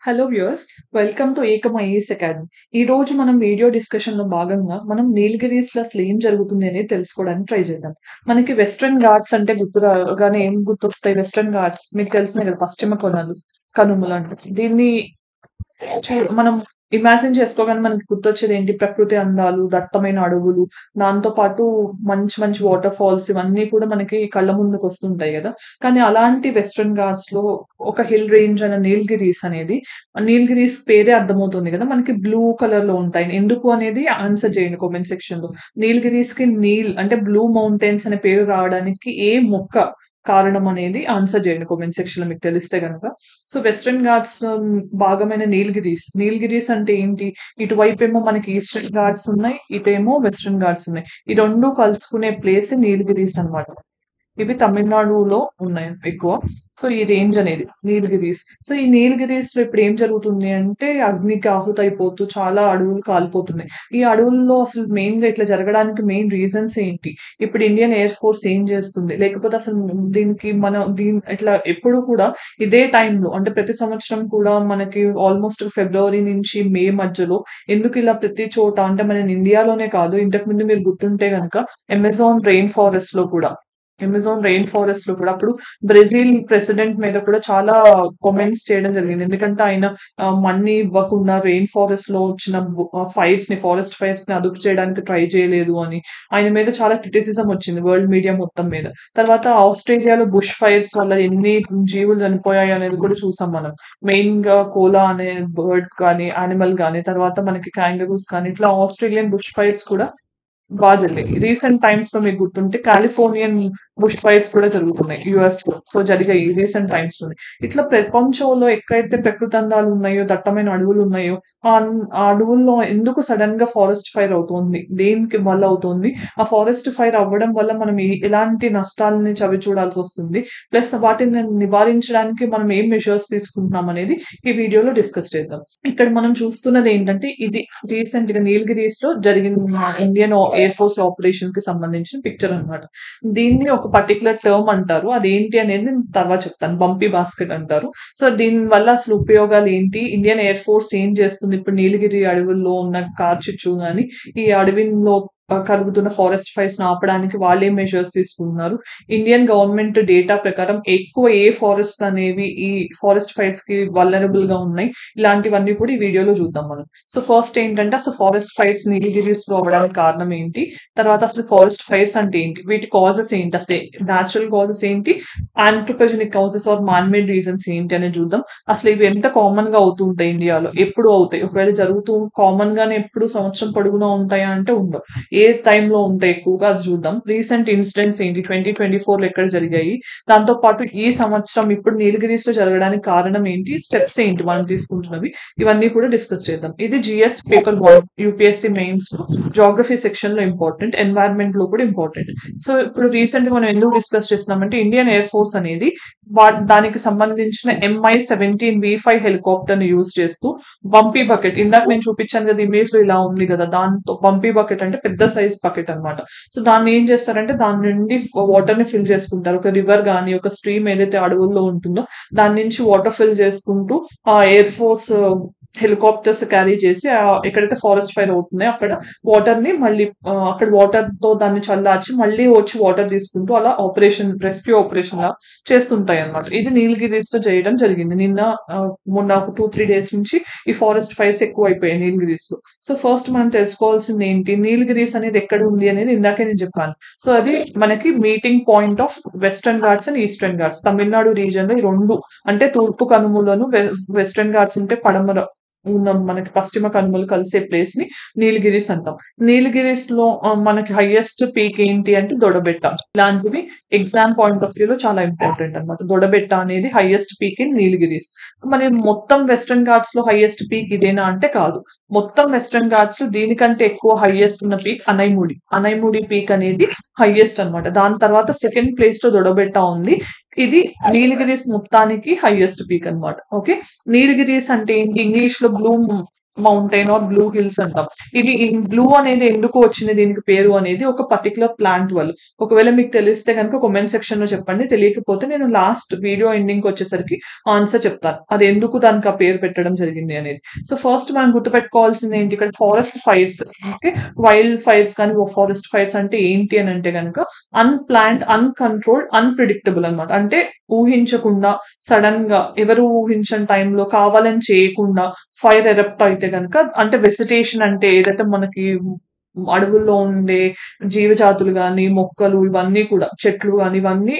Hello viewers, welcome to ఏకం IAS academy. ఈ రోజు మనం వీడియో డిస్కషన్ లో భాగంగా మనం నీలగిరీస్ లో అసలు ఏం జరుగుతుంది అనేది తెలుసుకోవడానికి ట్రై చేద్దాం. మనకి వెస్ట్రన్ ఘాట్స్ అంటే గుర్తు రాగానే ఏం గుర్తొస్తాయి? వెస్ట్రన్ ఘాట్స్ మీకు తెలిసినాయి కదా, పశ్చిమ కనుమలు అంటే దీన్ని మనం ఇమాజిన్ చేసుకోగానే మనకి గుర్తొచ్చేది ఏంటి? ప్రకృతి అందాలు, దట్టమైన అడవులు, దాంతో పాటు మంచి మంచి వాటర్ ఫాల్స్ ఇవన్నీ కూడా మనకి కళ్ళ ముందుకు వస్తుంటాయి కదా. కానీ అలాంటి వెస్ట్రన్ ఘాట్స్ లో ఒక హిల్ రేంజ్ అయిన నీలగిరీస్ అనేది, నీలగిరీస్ పేరే అర్థమవుతుంది కదా మనకి, బ్లూ కలర్ లో ఉంటాయి. ఎందుకు అనేది ఆన్సర్ చేయండి కామెంట్ సెక్షన్ లో. నీలగిరీస్ కి నీల్ అంటే బ్లూ మౌంటైన్స్ అనే పేరు రావడానికి ఏ మొక్క కారణం అనేది ఆన్సర్ చేయండి కామెంట్ సెక్షన్ లో మీకు తెలిస్తే కనుక. సో వెస్ట్రన్ ఘాట్స్ భాగమైన నీలగిరీస్ అంటే ఏంటి? ఇటువైపు ఏమో మనకి ఈస్టర్న్ ఘాట్స్ ఉన్నాయి, ఇటేమో వెస్ట్రన్ ఘాట్స్ ఉన్నాయి. ఈ రెండు కలుసుకునే ప్లేస్ నీలగిరీస్ అన్నమాట. ఇవి తమిళనాడులో ఉన్నాయి ఎక్కువ. సో ఈ రేంజ్ అనేది నీలగిరీస్. సో ఈ నీలగిరీస్ లో ఇప్పుడు ఏం జరుగుతుంది అంటే, అగ్నికి ఆహుతైపోతూ చాలా అడవులు కాలిపోతున్నాయి. ఈ అడవుల్లో అసలు మెయిన్ గా ఇట్లా జరగడానికి మెయిన్ రీజన్స్ ఏంటి? ఇప్పుడు ఇండియన్ ఎయిర్ ఫోర్స్ ఏం చేస్తుంది? లేకపోతే అసలు దీనికి ఇట్లా ఎప్పుడు కూడా ఇదే టైంలో అంటే ప్రతి సంవత్సరం కూడా మనకి ఆల్మోస్ట్ ఫిబ్రవరి నుంచి మే మధ్యలో ఎందుకు ఇలా ప్రతి చోట అంటే మన ఇండియాలోనే కాదు, ఇంతకు ముందు మీరు గుర్తుంటే గనక అమెజాన్ రెయిన్ ఫారెస్ట్ లో కూడా అప్పుడు బ్రెజిల్ ప్రెసిడెంట్ మీద కూడా చాలా కామెంట్స్ చేయడం జరిగింది. ఎందుకంటే ఆయన మనీ ఇవ్వకుండా రెయిన్ ఫారెస్ట్ లో వచ్చిన ఫారెస్ట్ ఫైర్స్ ని అదుపు చేయడానికి ట్రై చేయలేదు అని ఆయన మీద చాలా క్రిటిసిజం వచ్చింది వరల్డ్ మీడియా మొత్తం మీద. తర్వాత ఆస్ట్రేలియాలో బుష్ ఫైర్స్ వల్ల ఎన్ని జీవులు చనిపోయాయి అనేది కూడా చూసాం మనం. మెయిన్ గా కోలా అనే బర్డ్ కానీ, యానిమల్ కానీ, తర్వాత మనకి క్యాంగరూస్ కానీ, ఇట్లా ఆస్ట్రేలియన్ బుష్ ఫైర్స్ కూడా బాగా జరిగాయి. రీసెంట్ టైమ్స్ లో మీకు గుర్తుంటే కాలిఫోర్నియన్ బుష్ ఫైర్స్ కూడా జరుగుతున్నాయి యుఎస్ లో. సో జరిగాయి రీసెంట్ టైమ్స్ లో. ఇట్లా ప్రపంచంలో ఎక్కడైతే ప్రకృతి అందాలు ఉన్నాయో, దట్టమైన అడవులు ఉన్నాయో, ఆ అడవుల్లో ఎందుకు సడన్ గా ఫారెస్ట్ ఫైర్ అవుతుంది? దేనికి వల్ల అవుతుంది? ఆ ఫారెస్ట్ ఫైర్ అవ్వడం వల్ల మనం ఎలాంటి నష్టాలని చవి చూడాల్సి వస్తుంది? ప్లస్ వాటిని నివారించడానికి మనం ఏం మెషర్స్ తీసుకుంటున్నాం అనేది ఈ వీడియోలో డిస్కస్ చేద్దాం. ఇక్కడ మనం చూస్తున్నది ఏంటంటే, ఇది రీసెంట్ గా నీలగిరీస్ లో జరిగిన ఇండియన్ ఎయిర్ ఫోర్స్ ఆపరేషన్ కి సంబంధించిన పిక్చర్ అన్నమాట. దీన్ని ఒక పర్టికులర్ టర్మ్ అంటారు, అదేంటి అనేది నేను తర్వాత చెప్తాను. బంపీ బాస్కెట్ అంటారు. సో దీని వల్ల అసలు ఉపయోగాలు ఏంటి, ఇండియన్ ఎయిర్ ఫోర్స్ ఏం చేస్తుంది, ఇప్పుడు నీలగిరి అడవుల్లో ఉన్న కార్చిచ్చు గాని ఈ అడవిలో కలుగుతున్న ఫారెస్ట్ ఫైర్స్ ఆపడానికి వాళ్ళు ఏం మెజర్స్ తీసుకుంటున్నారు, ఇండియన్ గవర్నమెంట్ డేటా ప్రకారం ఎక్కువ ఏ ఫారెస్ట్ అనేవి ఈ ఫారెస్ట్ ఫైర్స్ కి వల్నరబుల్ గా ఉన్నాయి, ఇలాంటివన్నీ కూడా ఈ వీడియోలో చూద్దాం మనం. సో ఫస్ట్ ఏంటంటే, అసలు ఫారెస్ట్ ఫైర్స్ నీలగిరీస్ లో అవ్వడానికి కారణం ఏంటి, తర్వాత అసలు ఫారెస్ట్ ఫైర్స్ అంటే ఏంటి, వీటి కాజెస్ ఏంటి, అసలు న్యాచురల్ కాజెస్ ఏంటి, anthropogenic causes or man made reasons ఏంటి అనేది చూద్దాం. అసలు ఇవి ఎంత కామన్ గా అవుతూ ఉంటాయి ఇండియాలో, ఎప్పుడు అవుతాయి, ఒకవేళ జరుగుతూ కామన్ గానే ఎప్పుడు సంవత్సరం పొడుగునా ఉంటాయా అంటే ఉండవు. ఏ టైంలో ఉంటాయి ఎక్కువగా అది చూద్దాం. రీసెంట్ ఇన్సిడెంట్స్ ఏంటి, 2024 లో ఎక్కడ జరిగాయి, దాంతో పాటు ఈ సంవత్సరం ఇప్పుడు నీలగిరీస్ లో జరగడానికి కారణం ఏంటి, స్టెప్స్ ఏంటి మనం తీసుకుంటున్నవి, ఇవన్నీ కూడా డిస్కస్ చేద్దాం. ఇది జిఎస్ పేపర్ 1 యూపీఎస్సీ మెయిన్స్ లో జాగ్రఫీ సెక్షన్ లో ఇంపార్టెంట్, ఎన్వైరన్మెంట్ లో కూడా ఇంపార్టెంట్. సో ఇప్పుడు రీసెంట్ గా మనం ఎందుకు డిస్కస్ చేస్తున్నామంటే, ఇండియన్ ఎయిర్ ఫోర్స్ అనేది దానికి సంబంధించిన MI-17V5 హెలికాప్టర్ ని యూజ్ చేస్తూ బంపీ బకెట్, ఇందాక నేను చూపించాను కదా ఇమేజ్ లో ఇలా ఉంది కదా, దాంతో బంపీ బకెట్ అంటే పెద్ద సైజ్ బకెట్ అన్నమాట. సో దాన్ని ఏం చేస్తారంటే, దాని నుండి వాటర్ ని ఫిల్ చేసుకుంటారు. ఒక రివర్ గానీ, ఒక స్ట్రీమ్ ఏదైతే అడవుల్లో ఉంటుందో దాని నుంచి వాటర్ ఫిల్ చేసుకుంటూ ఆ ఎయిర్ ఫోర్స్ హెలికాప్టర్స్ క్యారీ చేసి ఎక్కడైతే ఫారెస్ట్ ఫైర్ అవుతుందో అక్కడ వాటర్ ని మళ్ళీ అక్కడ వాటర్ తో దాన్ని చల్లార్చి మళ్ళీ వచ్చి వాటర్ తీసుకుంటూ అలా రెస్క్యూ ఆపరేషన్ లా చేస్తుంటాయి అన్నమాట. ఇది నీలగిరీస్ తో చేయడం జరిగింది. మొన్న ఒక 2-3 డేస్ నుంచి ఈ ఫారెస్ట్ ఫైర్స్ ఎక్కువ అయిపోయాయి నీలగిరీస్ లో. సో ఫస్ట్ మనం తెలుసుకోవాల్సింది ఏంటి, నీలగిరీస్ అనేది ఎక్కడ ఉంది అనేది ఇందాకే నేను చెప్పాను. సో అది మనకి meeting point of western Ghats and eastern Ghats. Tamil Nadu region లో ఈ రెండు అంటే తూర్పు కనుమలను, వెస్టర్న్ ఘాట్స్ అంటే పడమర ఉన్న మనకి పశ్చిమ కనుమలు కలిసే ప్లేస్ ని నీలగిరీస్ అంటాం. నీలగిరీస్ లో మనకి హైయెస్ట్ పీక్ ఏంటి అంటే దొడబెట్ట. ఇలాంటివి ఎగ్జామ్ పాయింట్ ఆఫ్ వ్యూ లో చాలా ఇంపార్టెంట్ అన్నమాట. దొడబెట్ట అనేది హైయెస్ట్ పీక్ ఇన్ నీలగిరీస్. మరి మొత్తం వెస్టర్న్ ఘాట్స్ లో హైయెస్ట్ పీక్ ఇదేనా అంటే కాదు. మొత్తం వెస్టర్న్ ఘాట్స్ లో దీనికంటే ఎక్కువ హైయెస్ట్ ఉన్న పీక్ అనైముడి పీక్ అనేది హైయెస్ట్ అన్నమాట. దాని తర్వాత సెకండ్ ప్లేస్ లో దొడబెట్ట ఉంది. ఇది నీలగిరీస్ మొత్తానికి హైయెస్ట్ పీక్ అన్నమాట. ఓకే, నీలగిరీస్ అంటే ఇంగ్లీష్ లో మౌంటైన్ ఆర్ బ్లూ హిల్స్ అంటాం. ఇది బ్లూ అనేది ఎందుకు వచ్చింది దీనికి పేరు అనేది ఒక పర్టికులర్ ప్లాంట్ వల్ల. ఒకవేళ మీకు తెలిస్తే కనుక కామెంట్ సెక్షన్ లో చెప్పండి. తెలియకపోతే నేను లాస్ట్ వీడియో ఎండింగ్ వచ్చేసరికి ఆన్సర్ చెప్తాను. అది ఎందుకు దానికి ఆ పేరు పెట్టడం జరిగింది అనేది. సో ఫస్ట్ మనం గుర్తుపెట్టుకోవాల్సింది ఏంటి, ఇక్కడ forest fires. Okay, wild fires కానీ ఫారెస్ట్ ఫైర్స్ అంటే ఏంటి అని అంటే కనుక అన్‌ప్లాన్డ్, అన్‌కంట్రోల్డ్, అన్‌ప్రెడిక్టబుల్ అన్నమాట. అంటే ఊహించకుండా, సడన్ గా ఎవరు ఊహించని టైంలో కావాలని చేయకుండా ఫైర్ ఎరప్ట్ అయితే గనక, అంటే వెజిటేషన్ అంటే ఏదైతే మనకి అడవుల్లో ఉండే జీవజాతులు గాని, మొక్కలు ఇవన్నీ కూడా చెట్లు గాని ఇవన్నీ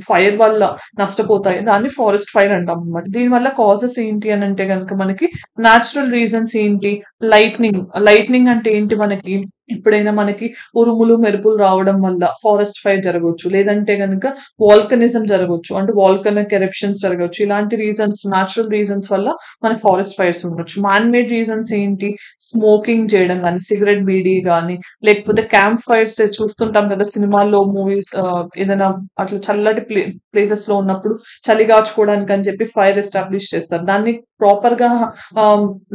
ఫైర్ వల్ల నష్టపోతాయి. దాన్ని ఫారెస్ట్ ఫైర్ అంటాం అన్నమాట. దీనివల్ల కాజెస్ ఏంటి అని అంటే గనక మనకి నేచురల్ రీజన్స్ ఏంటి, లైట్నింగ్. లైట్నింగ్ అంటే ఏంటి, మనకి ఎప్పుడైనా మనకి ఉరుములు, మెరుపులు రావడం వల్ల ఫారెస్ట్ ఫైర్ జరగొచ్చు. లేదంటే గనక వోల్కనిజం జరగొచ్చు. అంటే వోల్కనిక్ ఎరప్షన్స్ జరగొచ్చు. ఇలాంటి రీజన్స్, నేచురల్ రీజన్స్ వల్ల మనకి ఫారెస్ట్ ఫైర్స్ ఉండొచ్చు. మ్యాన్ మేడ్ రీజన్స్ ఏంటి, స్మోకింగ్ చేయడం గాని, సిగరెట్ బీడీ గాని, లేకపోతే క్యాంప్ ఫైర్స్ చూస్తుంటాం కదా సినిమాల్లో, మూవీస్. ఏదైనా అట్లా చల్లటి ప్లేసెస్ లో ఉన్నప్పుడు చలి కాచుకోవడానికి అని చెప్పి ఫైర్ ఎస్టాబ్లిష్ చేస్తారు. దాన్ని ప్రాపర్ గా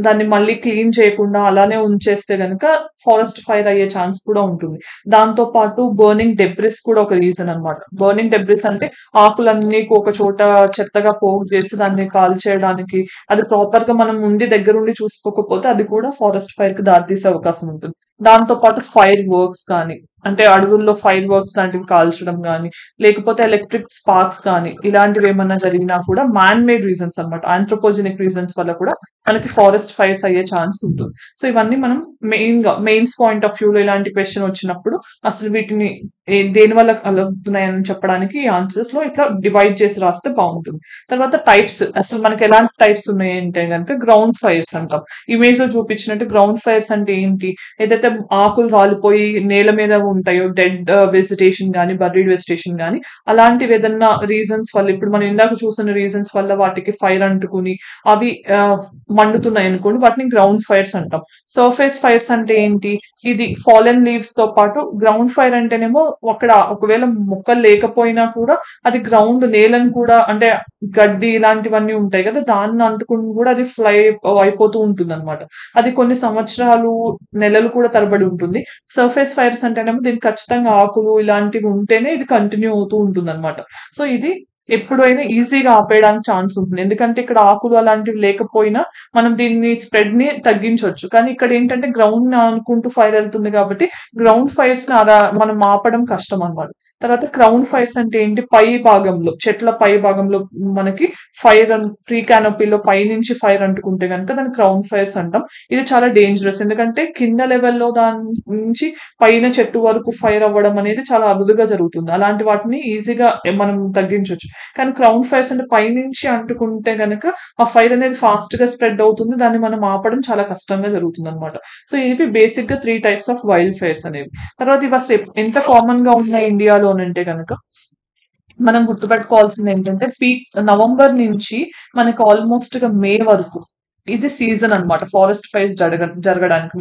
దాన్ని మళ్ళీ క్లీన్ చేయకుండా అలానే ఉంచేస్తే గనక ఫారెస్ట్ ఫైర్ అయ్యే ఛాన్స్ కూడా ఉంటుంది. దాంతో పాటు బర్నింగ్ డెబ్రిస్ కూడా ఒక రీజన్ అన్నమాట. బర్నింగ్ డెబ్రిస్ అంటే ఆకులన్నీ ఒక చోట చెత్తగా పోగు చేసి దాన్ని కాల్చేయడానికి, అది ప్రాపర్ గా మనం దగ్గరుండి చూసుకోకపోతే అది కూడా ఫారెస్ట్ ఫైర్ కి దారితీసే అవకాశం ఉంటుంది. దాంతో పాటు ఫైర్ వర్క్స్ కానీ, అంటే అడవుల్లో ఫైర్ వర్క్స్ లాంటివి కాల్చడం గానీ, లేకపోతే ఎలక్ట్రిక్ స్పార్క్స్ కానీ ఇలాంటివి ఏమన్నా జరిగినా కూడా మ్యాన్ మేడ్ రీజన్స్ అన్నమాట. ఆంథ్రోపోజెనిక్ రీజన్స్ వల్ల కూడా మనకి ఫారెస్ట్ ఫైర్స్ అయ్యే ఛాన్స్ ఉంటుంది. సో ఇవన్నీ మనం మెయిన్స్ పాయింట్ ఆఫ్ వ్యూ లో ఇలాంటి క్వశ్చన్ వచ్చినప్పుడు అసలు వీటిని దేని వల్ల కలుగుతున్నాయని చెప్పడానికి ఆన్సర్స్ లో ఇట్లా డివైడ్ చేసి రాస్తే బాగుంటుంది. తర్వాత టైప్స్, అసలు మనకి ఎలాంటి టైప్స్ ఉన్నాయి అంటే కనుక గ్రౌండ్ ఫైర్స్ అంటాం. ఇమేజ్ లో చూపించినట్టు గ్రౌండ్ ఫైర్స్ అంటే ఏంటి, ఏదైతే ఆకులు రాలిపోయి నేల మీద ఉంటాయో, డెడ్ వెజిటేషన్ గానీ, బర్రీడ్ వెజిటేషన్ గానీ, అలాంటివి ఏదన్నా రీజన్స్ వల్ల, ఇప్పుడు మనం ఇందాక చూసిన రీజన్స్ వల్ల వాటికి ఫైర్ అంటుకుని అవి మండుతున్నాయి అనుకోండి, వాటిని గ్రౌండ్ ఫైర్స్ అంటాం. సర్ఫేస్ ఫైర్స్ అంటే ఏంటి, ఇది ఫాలెన్ లీవ్స్ తో పాటు గ్రౌండ్ ఫైర్ అంటేనేమో అక్కడ ఒకవేళ మొక్కలు లేకపోయినా కూడా అది గ్రౌండ్ నేలను కూడా, అంటే గడ్డి ఇలాంటివన్నీ ఉంటాయి కదా, దాన్ని అంటుకుని కూడా అది ఫ్లై అయిపోతూ ఉంటుంది అనమాట. అది కొన్ని సంవత్సరాలు, నెలలు కూడా తరబడి ఉంటుంది. సర్ఫేస్ ఫైర్స్ అంటేనేమో దీనికి ఖచ్చితంగా ఆకులు ఇలాంటివి ఉంటేనే ఇది కంటిన్యూ అవుతూ ఉంటుంది అనమాట. సో ఇది ఎప్పుడైనా ఈజీగా ఆపేయడానికి ఛాన్స్ ఉంటుంది. ఎందుకంటే ఇక్కడ ఆకులు అలాంటివి లేకపోయినా మనం దీన్ని స్ప్రెడ్ ని తగ్గించవచ్చు. కానీ ఇక్కడ ఏంటంటే గ్రౌండ్ అనుకుంటూ ఫైర్ వెళ్తుంది కాబట్టి గ్రౌండ్ ఫైర్స్ ని అలా మనం ఆపడం కష్టం అన్నమాట. తర్వాత క్రౌన్ ఫైర్స్ అంటే ఏంటి, పై భాగంలో, చెట్ల పై భాగంలో మనకి ఫైర్, ట్రీ క్యానోపీలో పై నుంచి ఫైర్ అంటుకుంటే కనుక దాన్ని క్రౌన్ ఫైర్స్ అంటాం. ఇది చాలా డేంజరస్. ఎందుకంటే కింద లెవెల్లో దాని నుంచి పైన చెట్టు వరకు ఫైర్ అవ్వడం అనేది చాలా అరుదుగా జరుగుతుంది. అలాంటి వాటిని ఈజీగా మనం తగ్గించవచ్చు. కానీ క్రౌన్ ఫైర్స్ అంటే పైనుంచి అంటుకుంటే గనక ఆ ఫైర్ అనేది ఫాస్ట్ గా స్ప్రెడ్ అవుతుంది. దాన్ని మనం ఆపడం చాలా కష్టంగా జరుగుతుంది అనమాట. సో ఇవి బేసిక్ గా 3 టైప్స్ ఆఫ్ వైల్డ్ ఫైర్స్ అనేవి. తర్వాత ఇవి అసలు ఎంత కామన్ గా ఉన్నాయి ఇండియాలో అంటే కనుక మనం గుర్తుపెట్టుకోవాల్సింది ఏంటంటే, పీక్ నవంబర్ నుంచి మనకి ఆల్మోస్ట్ గా మే వరకు ఇది సీజన్ అన్నమాట ఫారెస్ట్ ఫైర్స్ జరగడానికి.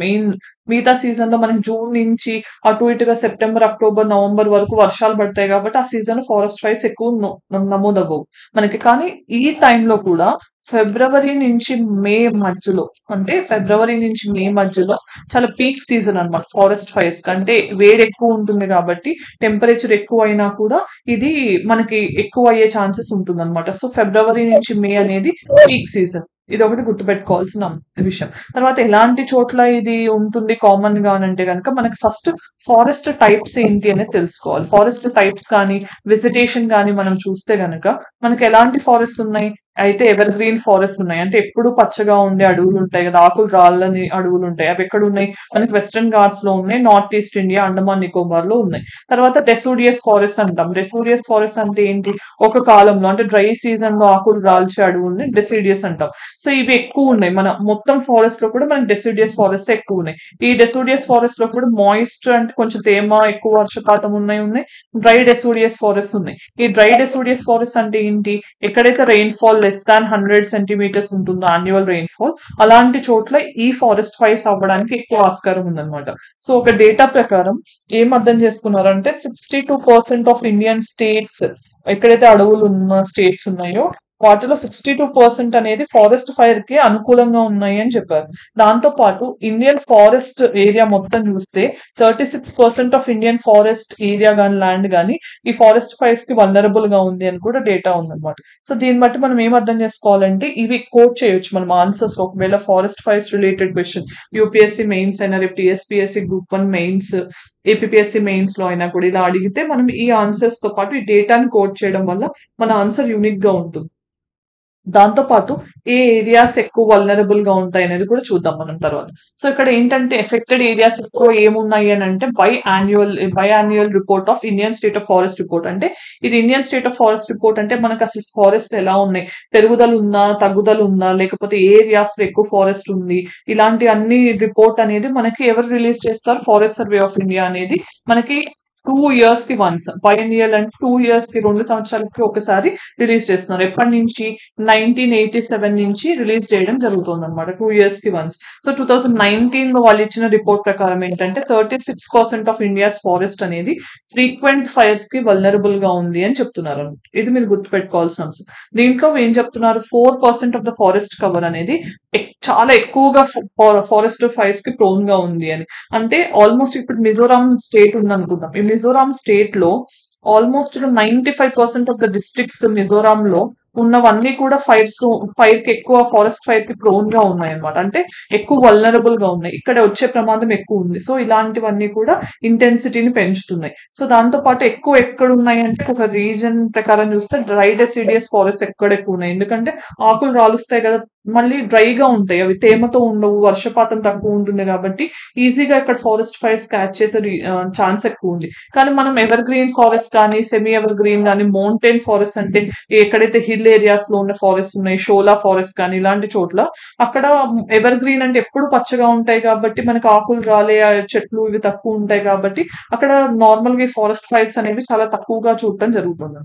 మిగతా సీజన్ లో మనకి జూన్ నుంచి అటు ఇటుగా సెప్టెంబర్, అక్టోబర్, నవంబర్ వరకు వర్షాలు పడతాయి కాబట్టి ఆ సీజన్ లో ఫారెస్ట్ ఫైర్స్ ఎక్కువ నమోదవ్వవు మనకి. కానీ ఈ టైంలో కూడా ఫిబ్రవరి నుంచి మే మధ్యలో, అంటే ఫిబ్రవరి నుంచి మే మధ్యలో చాలా పీక్ సీజన్ అన్నమాట ఫారెస్ట్ ఫైర్స్. అంటే వేడి ఎక్కువ ఉంటుంది కాబట్టి టెంపరేచర్ ఎక్కువ అయినా కూడా ఇది మనకి ఎక్కువ అయ్యే ఛాన్సెస్ ఉంటుంది అనమాట. సో ఫిబ్రవరి నుంచి మే అనేది పీక్ సీజన్. ఇది ఒకటి గుర్తుపెట్టుకోవాల్సిన విషయం. తర్వాత ఎలాంటి చోట్ల ఇది ఉంటుంది కామన్ గా అంటే కనుక మనకి ఫస్ట్ ఫారెస్ట్ టైప్స్ ఏంటి అనేది తెలుసుకోవాలి. ఫారెస్ట్ టైప్స్ కానీ, వెజిటేషన్ కానీ మనం చూస్తే గనక మనకి ఎలాంటి ఫారెస్ట్ ఉన్నాయి అయితే, ఎవర్ గ్రీన్ ఫారెస్ట్ ఉన్నాయి. అంటే ఎప్పుడు పచ్చగా ఉండే అడవులు ఉంటాయి కదా, ఆకులు రాళ్ళని అడవులు ఉంటాయి. అవి ఎక్కడ ఉన్నాయి, మనకి వెస్టర్న్ ఘాట్స్ లో ఉన్నాయి, north east India, Andaman Nicobar లో ఉన్నాయి. తర్వాత డెసూడియస్ ఫారెస్ట్ అంటాం. డెసూడియస్ ఫారెస్ట్ అంటే ఏంటి, ఒక కాలంలో అంటే డ్రై సీజన్ లో ఆకులు రాల్చే అడవుల్ని డెసిడియస్ అంటాం. సో ఇవి ఎక్కువ ఉన్నాయి మన మొత్తం ఫారెస్ట్ లో కూడా, మనకి డెసిడియస్ ఫారెస్ట్ ఎక్కువ ఉన్నాయి. ఈ డెసిడియస్ ఫారెస్ట్ లో కూడా మాయిస్ట్, అంటే కొంచెం తేమ ఎక్కువ, వర్షపాతం ఉన్నాయి. డ్రై డెసిడియస్ ఫారెస్ట్ ఉన్నాయి. ఈ డ్రై డెసిడియస్ ఫారెస్ట్ అంటే ఏంటి, ఎక్కడైతే రెయిన్ఫాల్ లెస్ దాన్ 100 సెంటీమీటర్స్ ఉంటుందో యాన్యువల్ రెయిన్ఫాల్, అలాంటి చోట్ల ఈ ఫారెస్ట్ ఫైర్స్ అవ్వడానికి ఎక్కువ ఆస్కారం ఉందన్నమాట. సో ఒక డేటా ప్రకారం ఏం అర్థం చేసుకున్నారంటే 62% ఆఫ్ ఇండియన్ స్టేట్స్, ఎక్కడైతే అడవులు ఉన్న స్టేట్స్ ఉన్నాయో వాటిలో 62% అనేది ఫారెస్ట్ ఫైర్ కి అనుకూలంగా ఉన్నాయి అని చెప్పారు. దాంతో పాటు ఇండియన్ ఫారెస్ట్ ఏరియా మొత్తం చూస్తే 36% ఆఫ్ ఇండియన్ ఫారెస్ట్ ఏరియా గాని ల్యాండ్ గాని ఈ ఫారెస్ట్ ఫైర్స్ కి వల్నరబుల్ గా ఉంది అని కూడా డేటా ఉందన్నమాట. సో దీన్ని బట్టి మనం ఏం అర్థం చేసుకోవాలంటే ఇవి కోట్ చేయొచ్చు మనం ఆన్సర్స్. ఒకవేళ forest fires related question UPSC mains అయినా రేపు TSPSC group 1 mains APSC mains లో అయినా కూడా ఇలా అడిగితే మనం ఈ ఆన్సర్స్ తో పాటు ఈ డేటాని కోట్ చేయడం వల్ల మన ఆన్సర్ యూనిక్ గా ఉంటుంది. దాంతో పాటు ఏ ఏరియాస్ ఎక్కువ వల్నరబుల్ గా ఉంటాయి అనేది కూడా చూద్దాం మనం తర్వాత. సో ఇక్కడ ఏంటంటే ఎఫెక్టెడ్ ఏరియాస్ ఎక్కువ ఏమున్నాయి అని అంటే by annual report of Indian state of forest report. అంటే ఇది Indian state of forest report అంటే మనకు అసలు ఫారెస్ట్ ఎలా ఉన్నాయి, పెరుగుదల ఉందా, తగ్గుదల ఉందా, లేకపోతే ఏ ఏరియాస్ లో ఎక్కువ ఫారెస్ట్ ఉంది, ఇలాంటి అన్ని రిపోర్ట్ అనేది మనకి ఎవరు రిలీజ్ చేస్తారు, ఫారెస్ట్ సర్వే ఆఫ్ ఇండియా అనేది మనకి 2 years కి వన్స్, బైఎన్నియల్ అంటే 2 years కి 2 సంవత్సరాలకి ఒకసారి రిలీజ్ చేస్తున్నారు. ఎప్పటి నుంచి 1987 నుంచి రిలీజ్ చేయడం జరుగుతుంది అనమాట, 2 years కి వన్స్. సో 2019 లో వాళ్ళు ఇచ్చిన రిపోర్ట్ ప్రకారం ఏంటంటే 36% ఆఫ్ ఇండియాస్ ఫారెస్ట్ అనేది ఫ్రీక్వెంట్ ఫైర్స్ కి వల్నరబుల్ గా ఉంది అని చెప్తున్నారు అనమాట. ఇది మీరు గుర్తుపెట్టుకోవాల్సిన అంశం. దీంట్లో ఏం చెప్తున్నారు, 4% ఆఫ్ ద ఫారెస్ట్ కవర్ అనేది చాలా ఎక్కువగా ఫారెస్ట్ ఫైర్స్ కి ప్రోన్ గా ఉంది అని. అంటే ఆల్మోస్ట్ ఇప్పుడు మిజోరాం స్టేట్ ఉంది అనుకుందాం. ఈ మిజోరాం స్టేట్ లో almost 95% of the districts Mizoram లో ఉన్నవన్నీ కూడా ఫైర్ కి ఎక్కువ ఫారెస్ట్ ఫైర్ కి ప్రోన్ గా ఉన్నాయి అనమాట. అంటే ఎక్కువ వల్నరబుల్ గా ఉన్నాయి, ఇక్కడ వచ్చే ప్రమాదం ఎక్కువ ఉంది. సో ఇలాంటివన్నీ కూడా ఇంటెన్సిటీని పెంచుతున్నాయి. సో దాంతో పాటు ఎక్కువ ఎక్కడ ఉన్నాయి అంటే ఒక రీజన్ ప్రకారం చూస్తే డ్రై డెసిడియస్ ఫారెస్ట్ ఎక్కడ ఎక్కువ ఉన్నాయి, ఎందుకంటే ఆకులు రాలుస్తాయి కదా, మళ్ళీ డ్రైగా ఉంటాయి, అవి తేమతో ఉండవు, వర్షపాతం తక్కువ ఉంటుంది కాబట్టి ఈజీగా ఇక్కడ ఫారెస్ట్ ఫైర్స్ క్యాచ్ చేసే ఛాన్స్ ఎక్కువ ఉంది. కానీ మనం ఎవర్ గ్రీన్ ఫారెస్ట్ కానీ సెమీ ఎవర్ గ్రీన్ కానీ మౌంటైన్ ఫారెస్ట్ అంటే ఎక్కడైతే హిల్ ఏరియాస్ లో ఉన్న ఫారెస్ట్ ఉన్నాయి, షోలా ఫారెస్ట్ కానీ ఇలాంటి చోట్ల అక్కడ ఎవర్ గ్రీన్ అంటే ఎప్పుడు పచ్చగా ఉంటాయి కాబట్టి మనకి ఆకులు రాలే చెట్లు ఇవి తక్కువ ఉంటాయి కాబట్టి అక్కడ నార్మల్ గా ఫారెస్ట్ ఫైర్స్ అనేవి చాలా తక్కువగా చూడటం జరుగుతుంది.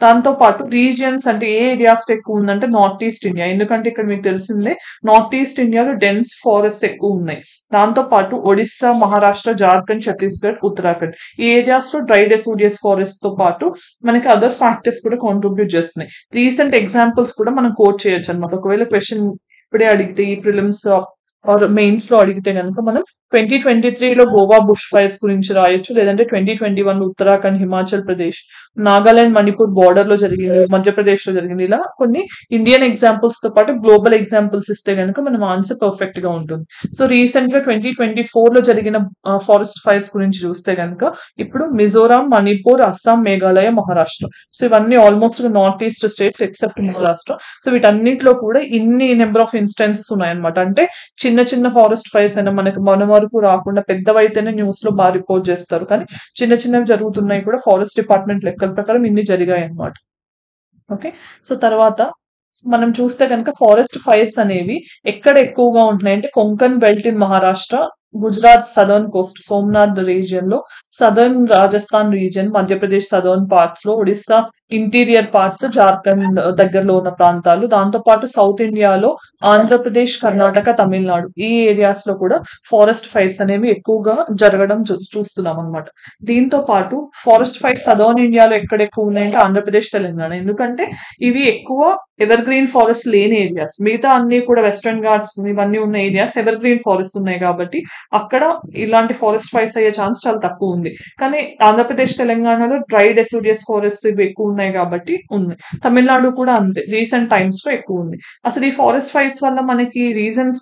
దాంతో పాటు రీజియన్స్ అంటే ఏ ఏరియాస్ ఎక్కువ ఉందంటే నార్త్ ఈస్ట్ ఇండియా, ఎందుకంటే ఇక్కడ మీకు తెలిసిందే నార్త్ ఈస్ట్ ఇండియాలో డెన్స్ ఫారెస్ట్ ఎక్కువ ఉన్నాయి. దాంతో పాటు ఒడిస్సా, మహారాష్ట్ర, జార్ఖండ్, ఛత్తీస్గఢ్, ఉత్తరాఖండ్ ఈ ఏరియాస్ లో డ్రై డెసిడియస్ ఫారెస్ట్ తో పాటు మనకి అదర్ ఫ్యాక్టర్స్ కూడా కాంట్రిబ్యూట్ చేస్తున్నాయి. రీసెంట్ ఎగ్జాంపుల్స్ కూడా మనం కోట్ చేయొచ్చు అనమాట. ఒకవేళ క్వశ్చన్ ఇప్పుడే అడిగితే ఈ ప్రిలిమ్స్ ఆర్ మెయిన్స్ లో అడిగితే కనుక మనం 2023లో గోవా బుష్ ఫైర్స్ గురించి రాయొచ్చు, లేదంటే 2021 లో ఉత్తరాఖండ్, హిమాచల్ ప్రదేశ్, నాగాలాండ్, మణిపూర్ బార్డర్ లో జరిగింది, మధ్యప్రదేశ్ లో జరిగింది, ఇలా కొన్ని ఇండియన్ ఎగ్జాంపుల్స్ తో పాటు గ్లోబల్ ఎగ్జాంపుల్స్ ఇస్తే కనుక మనం ఆన్సర్ పర్ఫెక్ట్ గా ఉంటుంది. సో రీసెంట్ గా 2024 లో జరిగిన ఫారెస్ట్ ఫైర్స్ గురించి చూస్తే కనుక ఇప్పుడు మిజోరాం, మణిపూర్, అస్సాం, మేఘాలయ, మహారాష్ట్ర, సో ఇవన్నీ almost north east states except Maharashtra. So వీటన్నిటిలో కూడా ఇన్ని నెంబర్ ఆఫ్ ఇన్స్టెన్సెస్ ఉన్నాయన్నమాట. అంటే చిన్న చిన్న ఫారెస్ట్ ఫైర్స్ అయినా మనకి మన వరకు రాకుండా పెద్దవైతేనే న్యూస్ లో బాగా రిపోర్ట్ చేస్తారు, కానీ చిన్న చిన్నవి జరుగుతున్నాయి కూడా ఫారెస్ట్ డిపార్ట్మెంట్ లెక్కల ప్రకారం ఇన్ని జరిగాయి అన్నమాట. ఓకే, సో తర్వాత మనం చూస్తే కనుక ఫారెస్ట్ ఫైర్స్ అనేవి ఎక్కడ ఎక్కువగా ఉంటున్నాయి అంటే Konkan belt in Maharashtra, Gujarat southern Coast, Somnath region లో, southern Rajasthan region, Madhya Pradesh southern parts లో, ఒడిస్సా ఇంటీరియర్ పార్ట్స్, జార్ఖండ్ దగ్గరలో ఉన్న ప్రాంతాలు, దాంతో పాటు సౌత్ ఇండియాలో ఆంధ్రప్రదేశ్, కర్ణాటక, తమిళనాడు ఈ ఏరియాస్ లో కూడా ఫారెస్ట్ ఫైర్స్ అనేవి ఎక్కువగా జరగడం చూస్తున్నాం అనమాట. దీంతో పాటు ఫారెస్ట్ ఫైర్స్ సదర్న్ ఇండియాలో ఎక్కడ ఎక్కువ ఉన్నాయంటే ఆంధ్రప్రదేశ్, తెలంగాణ, ఎందుకంటే ఇవి ఎక్కువ ఎవర్ గ్రీన్ ఫారెస్ట్ లేని ఏరియాస్. మిగతా అన్ని కూడా వెస్టర్న్ ఘాట్స్ ఇవన్నీ ఉన్న ఏరియాస్ ఎవర్ గ్రీన్ ఫారెస్ట్ ఉన్నాయి కాబట్టి అక్కడ ఇలాంటి ఫారెస్ట్ ఫైర్స్ అయ్యే ఛాన్స్ చాలా తక్కువ ఉంది. కానీ ఆంధ్రప్రదేశ్, తెలంగాణలో డ్రై డెసిడియస్ ఫారెస్ట్ ఇవి ఎక్కువ ఉన్నాయి కాబట్టి ఉంది. తమిళనాడు కూడా అంతే, రీసెంట్ టైమ్స్ లో ఎక్కువ ఉంది. అసలు ఈ ఫారెస్ట్ ఫైర్స్ వల్ల మనకి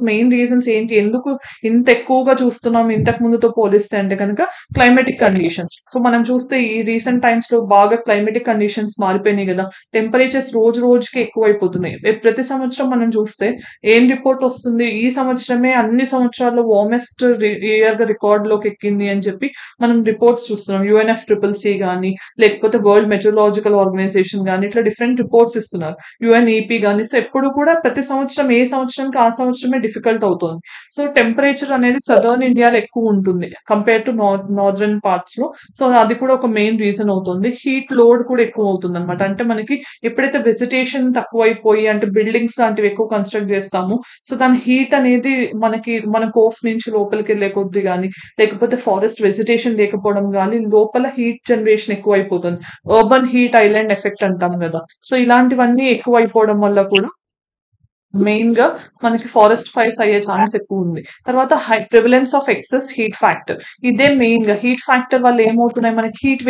మెయిన్ రీజన్స్ ఏంటి, ఎందుకు ఇంత ఎక్కువగా చూస్తున్నాం ఇంతకు ముందుతో పోలిస్తే అంటే కనుక క్లైమేటిక్ కండిషన్స్. సో మనం చూస్తే ఈ రీసెంట్ టైమ్స్ లో బాగా క్లైమేటిక్ కండిషన్స్ మారిపోయినాయి కదా, టెంపరేచర్స్ రోజు రోజుకి ఎక్కువ అయిపోతున్నాయి. ప్రతి సంవత్సరం మనం చూస్తే ఏం రిపోర్ట్ వస్తుంది, ఈ సంవత్సరమే అన్ని సంవత్సరాల్లో వార్మెస్ట్ ఇయర్ గా రికార్డ్ లోకి ఎక్కింది అని చెప్పి మనం రిపోర్ట్స్ చూస్తున్నాం. UNFCCC గానీ లేకపోతే వరల్డ్ మెట్రోలాజికల్ ఆర్గనైజేషన్ గానీ ఇట్లా డిఫరెంట్ రిపోర్ట్స్ ఇస్తున్నారు, UNEP గానీ. సో ఎప్పుడు కూడా ప్రతి సంవత్సరం ఏ సంవత్సరానికి ఆ సంవత్సరమే డిఫికల్ట్ అవుతుంది. సో టెంపరేచర్ అనేది సదర్న్ ఇండియాలో ఎక్కువ ఉంటుంది కంపేర్ టు నార్దర్న్ పార్ట్స్ లో. సో అది కూడా ఒక మెయిన్ రీజన్ అవుతుంది. హీట్ లోడ్ కూడా ఎక్కువ అవుతుంది అనమాట. అంటే మనకి ఎప్పుడైతే వెజిటేషన్ తక్కువ అయిపోయి అంటే బిల్డింగ్స్ లాంటివి ఎక్కువ కన్స్ట్రక్ట్ చేస్తాము, సో దాని హీట్ అనేది మన కోర్స్ నుంచి లోపలికి లోపలికి వెళ్ళే కొద్ది కానీ లేకపోతే ఫారెస్ట్ వెజిటేషన్ లేకపోవడం కానీ లోపల హీట్ జనరేషన్ ఎక్కువ అయిపోతుంది. అర్బన్ హీట్ ఐలాండ్ ఎఫెక్ట్ అంటాం కదా. సో ఇలాంటివన్నీ ఎక్కువ అయిపోవడం వల్ల కూడా మెయిన్ గా మనకి ఫారెస్ట్ ఫైర్స్ అయ్యే ఛాన్స్ ఎక్కువ ఉంది. తర్వాత prevalence of excess heat factor, ఇదే మెయిన్ గా హీట్ ఫ్యాక్టర్ వల్ల ఏమవుతున్నాయి మనకి హీట్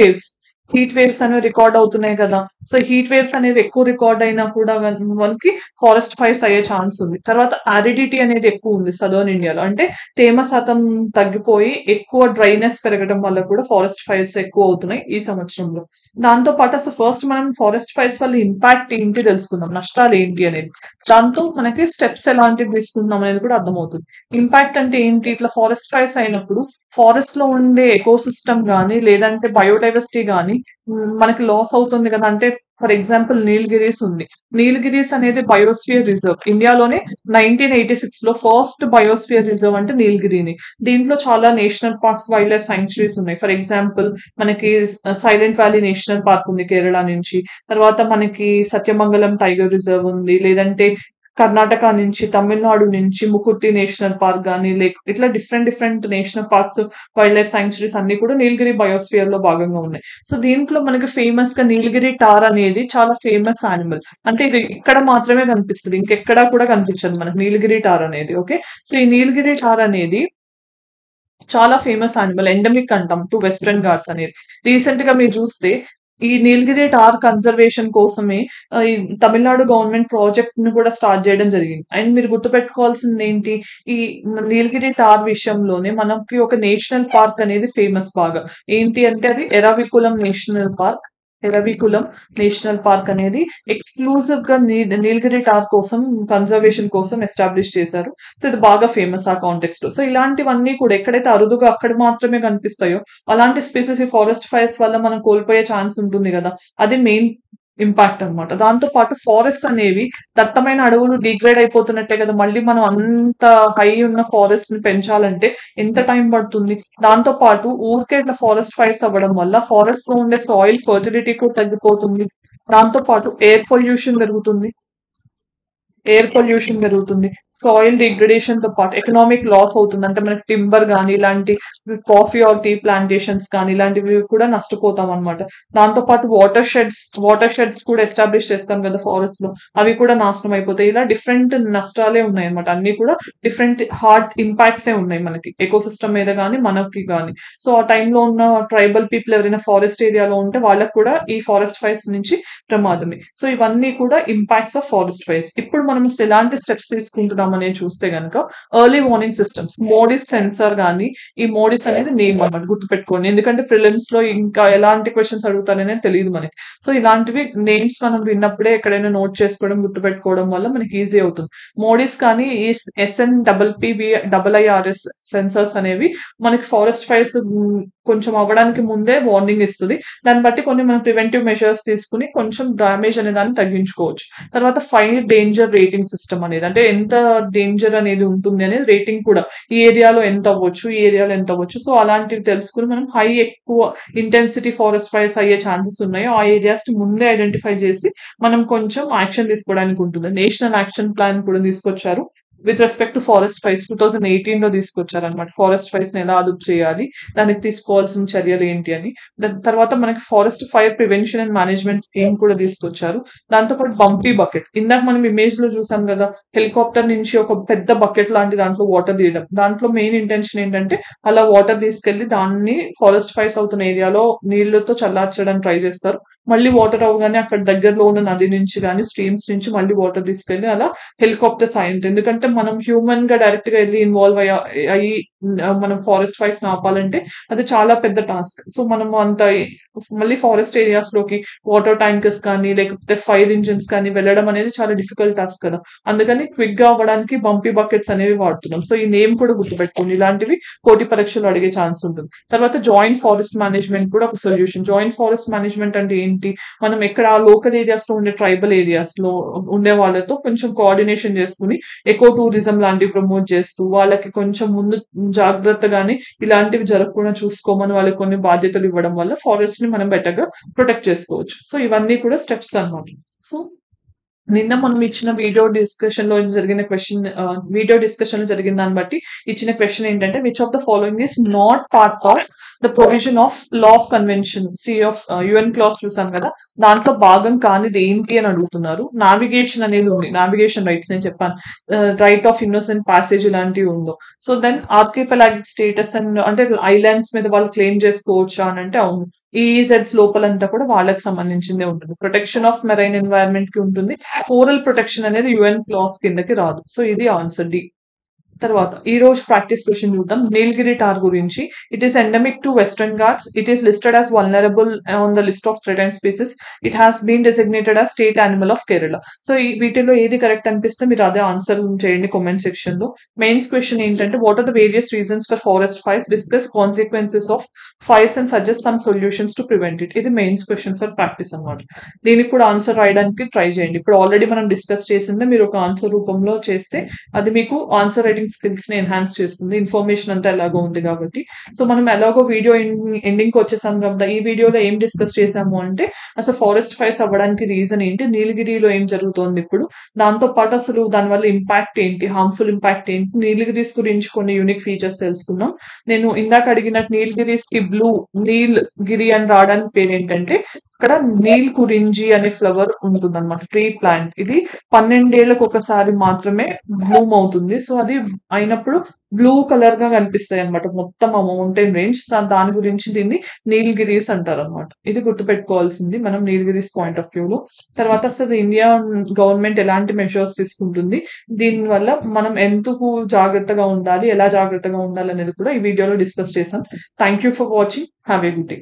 వేవ్స్ అనేవి రికార్డ్ అవుతున్నాయి కదా. సో హీట్ వేవ్స్ అనేవి ఎక్కువ రికార్డ్ అయినా కూడా మనకి ఫారెస్ట్ ఫైర్స్ అయ్యే ఛాన్స్ ఉంది. తర్వాత అరిడిటీ అనేది ఎక్కువ ఉంది సదర్న్ ఇండియాలో, అంటే తేమ శాతం తగ్గిపోయి ఎక్కువ డ్రైనెస్ పెరగడం వల్ల కూడా ఫారెస్ట్ ఫైర్స్ ఎక్కువ అవుతున్నాయి ఈ సంవత్సరంలో. దాంతో పాటు అసలు ఫస్ట్ మనం ఫారెస్ట్ ఫైర్స్ వల్ల ఇంపాక్ట్ ఏంటి తెలుసుకుందాం, నష్టాలు ఏంటి అనేది. దాంతో మనకి స్టెప్స్ ఎలాంటివి తీసుకుంటున్నాం అనేది కూడా అర్థమవుతుంది. ఇంపాక్ట్ అంటే ఏంటి, ఇట్లా ఫారెస్ట్ ఫైర్స్ అయినప్పుడు ఫారెస్ట్ లో ఉండే ఎకోసిస్టమ్ గానీ లేదంటే బయోడైవర్సిటీ గానీ మనకి లాస్ అవుతుంది కదా. అంటే ఫర్ ఎగ్జాంపుల్ నీలగిరీస్ ఉంది. నీలగిరీస్ అనేది బయోస్ఫియర్ రిజర్వ్, ఇండియాలోనే 1986 లో ఫస్ట్ బయోస్ఫియర్ రిజర్వ్ అంటే నీలగిరిని. దీంట్లో చాలా national parks, wild life sanctuaries ఉన్నాయి. ఫర్ ఎగ్జాంపుల్ మనకి సైలెంట్ వ్యాలీ నేషనల్ పార్క్ ఉంది కేరళ నుంచి. తర్వాత మనకి సత్యమంగళం టైగర్ రిజర్వ్ ఉంది. లేదంటే కర్ణాటక నుంచి, తమిళనాడు నుంచి ముకుర్తి నేషనల్ పార్క్ గానీ ఇట్లా different national parks, wild life sanctuaries అన్ని కూడా నీలగిరి బయోస్ఫియర్ లో భాగంగా ఉన్నాయి. సో దీంట్లో మనకి ఫేమస్ గా నీలగిరి టార్ అనేది చాలా ఫేమస్ యానిమల్. అంటే ఇది ఇక్కడ మాత్రమే కనిపిస్తుంది, ఇంకెక్కడా కూడా కనిపించదు మనకి నీలగిరి టార్ అనేది. ఓకే, సో ఈ నీలగిరి టార్ అనేది చాలా ఫేమస్ యానిమల్, ఎండమిక్ అంటాం టు వెస్టర్న్ ఘాట్స్ అనేది. రీసెంట్ గా మీరు చూస్తే ఈ నీలగిరి టార్ కన్జర్వేషన్ కోసమే ఈ తమిళనాడు గవర్నమెంట్ ప్రాజెక్ట్ ని కూడా స్టార్ట్ చేయడం జరిగింది. అండ్ మీరు గుర్తుపెట్టుకోవాల్సింది ఏంటి, ఈ నీలగిరి టార్ విషయంలోనే మనకి ఒక నేషనల్ పార్క్ అనేది ఫేమస్ బాగా. ఏంటి అంటే అది Eravikulam national park. Eravikulam national park అనేది ఎక్స్క్లూజివ్ గా నీలగిరి టార్ కోసం, కన్జర్వేషన్ కోసం ఎస్టాబ్లిష్ చేశారు. సో ఇది బాగా ఫేమస్ ఆ కాంటెక్స్ట్ లో. సో ఇలాంటివన్నీ కూడా ఎక్కడైతే అరుదుగా అక్కడ మాత్రమే కనిపిస్తాయో అలాంటి స్పీసెస్ ఈ ఫారెస్ట్ ఫైర్స్ వల్ల మనం కోల్పోయే ఛాన్స్ ఉంటుంది కదా. అది మెయిన్ ఇంపాక్ట్ అన్నమాట. దాంతో పాటు ఫారెస్ట్ అనేవి, దట్టమైన అడవులు డిగ్రేడ్ అయిపోతున్నట్టే కదా. మళ్ళీ మనం అంత హై ఉన్న ఫారెస్ట్ ని పెంచాలంటే ఎంత టైం పడుతుంది. దాంతో పాటు ఊరికే ఇట్లా ఫారెస్ట్ ఫైర్స్ అవ్వడం వల్ల ఫారెస్ట్ లో ఉండే సాయిల్ ఫర్టిలిటీ కూడా తగ్గిపోతుంది. దాంతో పాటు ఎయిర్ పొల్యూషన్ పెరుగుతుంది, సాయిల్ డిగ్రేడేషన్ తో పాటు ఎకనామిక్ లాస్ అవుతుంది. అంటే మనకి టింబర్ కానీ ఇలాంటి కాఫీ ఆర్ టీ ప్లాంటేషన్స్ కానీ ఇలాంటివి కూడా నష్టపోతాం అనమాట. దాంతో పాటు వాటర్ షెడ్స్ కూడా ఎస్టాబ్లిష్ చేస్తాం కదా ఫారెస్ట్ లో, అవి కూడా నాశనం అయిపోతాయి. ఇలా డిఫరెంట్ నష్టాలే ఉన్నాయి అనమాట. అన్ని కూడా డిఫరెంట్ హార్డ్ ఇంపాక్ట్స్ ఏ ఉన్నాయి మనకి ఎకోసిస్టమ్ మీద కానీ మనకి కానీ. సో ఆ టైంలో ఉన్న ట్రైబల్ పీపుల్ ఎవరైనా ఫారెస్ట్ ఏరియాలో ఉంటే వాళ్ళకి కూడా ఈ ఫారెస్ట్ ఫైర్స్ నుంచి ప్రమాదమే. సో ఇవన్నీ కూడా ఇంపాక్ట్స్ ఆఫ్ ఫారెస్ట్ ఫైర్స్. ఇప్పుడు మనం అసలు ఎలాంటి స్టెప్స్ తీసుకుంటున్నాం అనేది చూస్తే గనుక ఎర్లీ వార్నింగ్ సిస్టమ్స్, మోడిస్ సెన్సార్ కానీ, ఈ మోడిస్ అనేది నేమ్ అన్నమాట, గుర్తుపెట్టుకోండి. ఎందుకంటే ప్రిలిమ్స్ లో ఇంకా ఎలాంటి క్వశ్చన్స్ అడుగుతారనే తెలియదు మనకి. సో ఇలాంటివి నేమ్స్ మనం విన్నప్పుడే ఎక్కడైనా నోట్ చేసుకోవడం, గుర్తుపెట్టుకోవడం వల్ల మనకి ఈజీ అవుతుంది. మోడిస్ కానీ ఈ SNPPIRS సెన్సర్స్ అనేవి మనకి ఫారెస్ట్ ఫైర్స్ కొంచెం అవ్వడానికి ముందే వార్నింగ్ ఇస్తుంది. దాన్ని బట్టి కొన్ని మనం ప్రివెంటివ్ మెషర్స్ తీసుకుని కొంచెం డ్యామేజ్ అనే దాన్ని తగ్గించుకోవచ్చు. తర్వాత ఫైర్ డేంజర్ రేటింగ్ సిస్టమ్ అనేది, అంటే ఎంత డేంజర్ అనేది ఉంటుంది అనేది రేటింగ్ కూడా, ఈ ఏరియాలో ఎంత అవ్వచ్చు, ఈ ఏరియాలో ఎంత అవ్వచ్చు. సో అలాంటివి తెలుసుకుని మనం ఎక్కువ ఇంటెన్సిటీ ఫారెస్ట్ ఫైర్స్ అయ్యే ఛాన్సెస్ ఉన్నాయో ఆ ఏరియాస్ ని ముందే ఐడెంటిఫై చేసి మనం కొంచెం యాక్షన్ తీసుకోవడానికి ఉంటుంది. నేషనల్ యాక్షన్ ప్లాన్ కూడా తీసుకొచ్చారు with respect to forest fires. 2018 లో తీసుకొచ్చారనమాట. ఫారెస్ట్ ఫైర్స్ ని ఎలా అదుపు చేయాలి, దానికి తీసుకోవాల్సిన చర్యలు ఏంటి అని. దాని తర్వాత మనకి forest fire prevention and management scheme కూడా తీసుకొచ్చారు. దాంతో పాటు బంపీ బకెట్, ఇందాక మనం ఇమేజ్ లో చూసాం కదా, హెలికాప్టర్ నుంచి ఒక పెద్ద బకెట్ లాంటి దాంట్లో వాటర్ తీయడం. దాంట్లో మెయిన్ ఇంటెన్షన్ ఏంటంటే అలా వాటర్ తీసుకెళ్లి దాన్ని ఫారెస్ట్ ఫైర్స్ అవుతున్న ఏరియాలో నీళ్లతో చల్లార్చడానికి ట్రై చేస్తారు. మళ్ళీ వాటర్ అవగానే అక్కడ దగ్గరలో ఉన్న నది నుంచి కానీ స్ట్రీమ్స్ నుంచి మళ్ళీ వాటర్ తీసుకెళ్లి అలా హెలికాప్టర్ సాయంతో. ఎందుకంటే మనం హ్యూమన్ గా డైరెక్ట్ గా వెళ్ళి ఇన్వాల్వ్ అయ్యి మనం ఫారెస్ట్ ఫైర్స్ ఆపాలంటే అది చాలా పెద్ద టాస్క్. సో మనం అంత మళ్ళీ ఫారెస్ట్ ఏరియాస్ లోకి వాటర్ ట్యాంకర్స్ కానీ లేకపోతే ఫైర్ ఇంజిన్స్ కానీ వెళ్ళడం అనేది చాలా డిఫికల్ట్ టాస్క్ కదా. అందుకని క్విక్ గా అవ్వడానికి బంపీ బకెట్స్ అనేవి వాడుతున్నాం. సో ఈ నేమ్ కూడా గుర్తుపెట్టుకోండి, ఇలాంటివి పోటీ పరీక్షలు అడిగే ఛాన్స్ ఉంటుంది. తర్వాత జాయింట్ ఫారెస్ట్ మేనేజ్మెంట్ కూడా ఒక సొల్యూషన్. జాయింట్ ఫారెస్ట్ మేనేజ్మెంట్ అంటే ఏంటి, మనం ఎక్కడ లోకల్ ఏరియాస్ లో ఉండే ట్రైబల్ ఏరియాస్ లో ఉండే వాళ్ళతో కొంచెం కోఆర్డినేషన్ చేసుకుని ఎకో టూరిజం లాంటివి ప్రమోట్ చేస్తూ వాళ్ళకి కొంచెం ముందు జాగ్రత్తగానే ఇలాంటివి జరగకుండా చూసుకోమని వాళ్ళకి కొన్ని బాధ్యతలు ఇవ్వడం వల్ల ఫారెస్ట్ ని మనం బెటర్ గా ప్రొటెక్ట్ చేసుకోవచ్చు. సో ఇవన్నీ కూడా స్టెప్స్ అన్నమాట. సో నిన్న మనం ఇచ్చిన వీడియో డిస్కషన్ లో జరిగిన దాన్ని బట్టి ఇచ్చిన క్వశ్చన్ ఏంటంటే which of the following is not part of the provision of law of convention sea of UNCLOS చూసాం కదా, దాంట్లో భాగం కానిది ఏంటి అని అడుగుతున్నారు. నావిగేషన్ అనేది ఉంది, నావిగేషన్ రైట్స్ నేను చెప్పాను, రైట్ ఆఫ్ ఇన్నోసెంట్ ప్యాసేజ్ ఇలాంటివి ఉందో. సో దెన్ ఆర్కిపెలాగిక్ స్టేటస్ అండ్ అంటే ఐలాండ్స్ మీద వాళ్ళు క్లెయిమ్ చేసుకోవచ్చా అని అంటే అవును. ఈఈజెడ్స్ లోపలంతా కూడా వాళ్ళకి సంబంధించిందే ఉంటుంది. ప్రొటెక్షన్ ఆఫ్ మెరైన్ ఎన్వైరన్మెంట్ కి ఉంటుంది. కోరల్ ప్రొటెక్షన్ అనేది యుఎన్ క్లాస్ కిందకి రాదు. సో ఇది ఆన్సర్ డి. తర్వాత ఈ రోజు ప్రాక్టీస్ క్వశ్చన్ చూద్దాం. నీలగిరి టార్ గురించి. It is endemic to western Ghats. It is listed as vulnerable on the list of threatened species. It has been designated as state animal of Kerala. So వీటిలో ఏది correct అనిపిస్తే మీరు అదే ఆన్సర్ చేయండి కామెంట్ సెక్షన్ లో. Mains question ఏంటంటే what are the various reasons for forest fires, discuss consequences of fires and suggest some solutions to prevent it. ఇది mains question for practice అన్నమాట. దీనికి కూడా ఆన్సర్ రాయడానికి ట్రై చేయండి. ఇప్పుడు ఆల్రెడీ మనం డిస్కస్ చేసిందే మీరు ఒక ఆన్సర్ రూపంలో చేస్తే అది మీకు ఆన్సర్ రైటింగ్ స్కిల్స్ ని ఎన్హాన్స్ చేస్తుంది. ఇన్ఫర్మేషన్ అంతా ఎలాగో ఉంది కాబట్టి. సో మనం ఎలాగో వీడియో ఎండింగ్ కి వచ్చేసాం కదా. ఈ వీడియోలో ఏం డిస్కస్ చేసాము అంటే అసలు ఫారెస్ట్ ఫైర్స్ అవ్వడానికి రీజన్ ఏంటి, నీలగిరిలో ఏం జరుగుతోంది ఇప్పుడు, దాంతో పాటు అసలు దానివల్ల ఇంపాక్ట్ ఏంటి, హార్మ్ఫుల్ ఇంపాక్ట్ ఏంటి, నీలగిరీస్ గురించి కొన్ని యూనిక్ ఫీచర్స్ తెలుసుకున్నాం. నేను ఇందాక అడిగినట్టు నీలగిరీస్ కి బ్లూ నీల్ గిరి అని రావడానికి పేరు ఏంటంటే ఇక్కడ నీల్ కురించి అనే ఫ్లవర్ ఉంటుంది అనమాట, ట్రీ ప్లాంట్. ఇది 12 ఏళ్లకు ఒకసారి మాత్రమే బ్లూమ్ అవుతుంది. సో అది అయినప్పుడు బ్లూ కలర్ గా కనిపిస్తాయి అనమాట మొత్తం ఆ మౌంటైన్ రేంజ్. దాని గురించి దీన్ని నీలగిరీస్ అంటారు అనమాట. ఇది గుర్తుపెట్టుకోవాల్సింది మనం నీలగిరీస్ పాయింట్ ఆఫ్ వ్యూ లో. తర్వాత అసలు ఇండియా గవర్నమెంట్ ఎలాంటి మెషర్స్ తీసుకుంటుంది, దీనివల్ల మనం ఎందుకు జాగ్రత్తగా ఉండాలి, ఎలా జాగ్రత్తగా ఉండాలి అనేది కూడా ఈ వీడియోలో డిస్కస్ చేసాం. Thank you for watching. Have a good day.